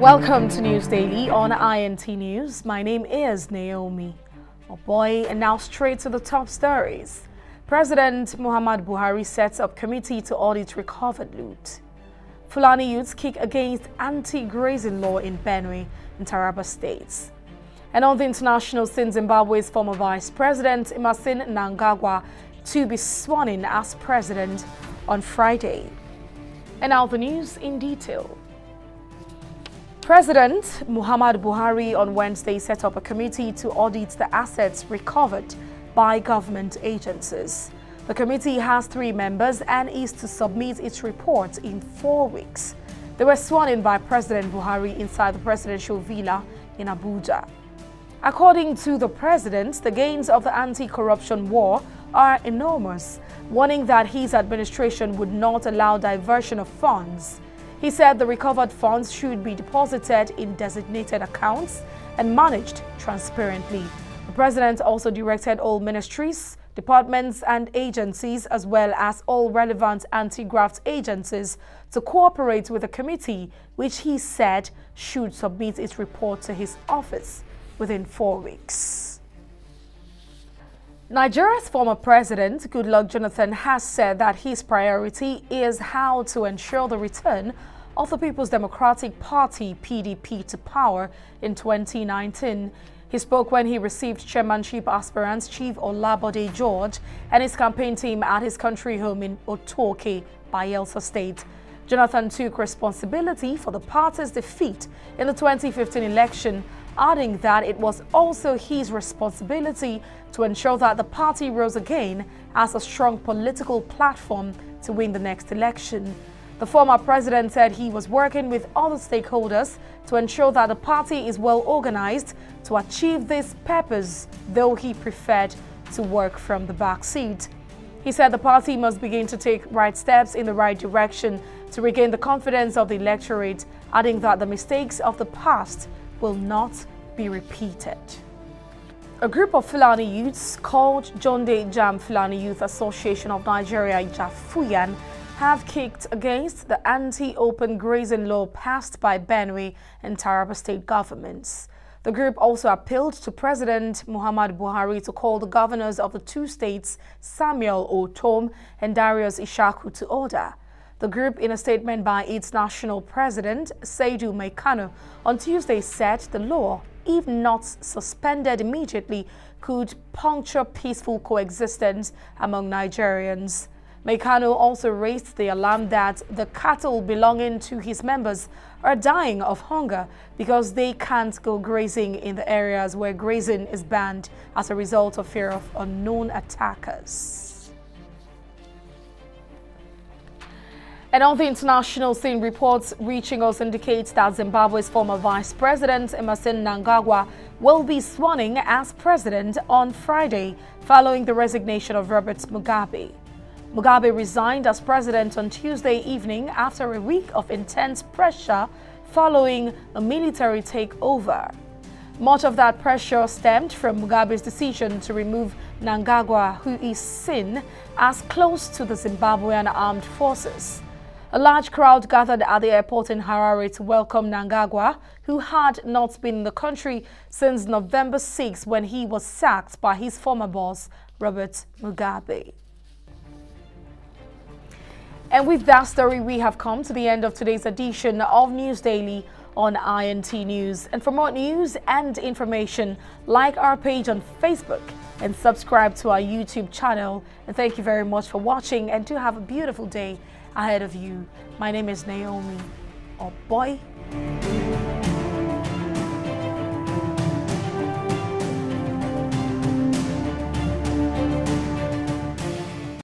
Welcome to News Daily on INT News. My name is Naomi. And now straight to the top stories. President Muhammadu Buhari sets up committee to audit recovered loot. Fulani youths kick against anti-grazing law in Benue and Taraba states. And on the international scene, Zimbabwe's former Vice President Emmerson Mnangagwa to be sworn in as president on Friday. And now the news in detail. President Muhammadu Buhari on Wednesday set up a committee to audit the assets recovered by government agencies. The committee has 3 members and is to submit its report in 4 weeks. They were sworn in by President Buhari inside the presidential villa in Abuja. According to the president, the gains of the anti-corruption war are enormous, warning that his administration would not allow diversion of funds. He said the recovered funds should be deposited in designated accounts and managed transparently. The president also directed all ministries, departments and agencies, as well as all relevant anti-graft agencies, to cooperate with the committee, which he said should submit its report to his office within 4 weeks. Nigeria's former president, Goodluck Jonathan, has said that his priority is how to ensure the return of the People's Democratic Party, PDP, to power in 2019. He spoke when he received chairmanship aspirants Chief Olabode George and his campaign team at his country home in Otoke, Bayelsa State. Jonathan took responsibility for the party's defeat in the 2015 election, adding that it was also his responsibility to ensure that the party rose again as a strong political platform to win the next election. The former president said he was working with other stakeholders to ensure that the party is well organized to achieve this purpose, though he preferred to work from the back seat. He said the party must begin to take right steps in the right direction to regain the confidence of the electorate, adding that the mistakes of the past will not be repeated. A group of Fulani youths called Jonde Jam Fulani Youth Association of Nigeria, Jafuyan, have kicked against the anti-open grazing law passed by Benue and Taraba state governments. The group also appealed to President Muhammadu Buhari to call the governors of the 2 states, Samuel Otom and Darius Ishaku, to order. The group, in a statement by its national president, Saidu Maikano, on Tuesday said the law, if not suspended immediately, could puncture peaceful coexistence among Nigerians. Maikano also raised the alarm that the cattle belonging to his members are dying of hunger because they can't go grazing in the areas where grazing is banned as a result of fear of unknown attackers. And on the international scene, reports reaching us indicate that Zimbabwe's former Vice President Emmerson Mnangagwa will be sworn in as president on Friday following the resignation of Robert Mugabe. Mugabe resigned as president on Tuesday evening after a week of intense pressure following a military takeover. Much of that pressure stemmed from Mugabe's decision to remove Mnangagwa, who is seen as close to the Zimbabwean armed forces. A large crowd gathered at the airport in Harare to welcome Mnangagwa, who had not been in the country since November 6 when he was sacked by his former boss, Robert Mugabe. And with that story, we have come to the end of today's edition of News Daily on INT News. And for more news and information, like our page on Facebook and subscribe to our YouTube channel. And thank you very much for watching, and do have a beautiful day ahead of you. My name is Naomi.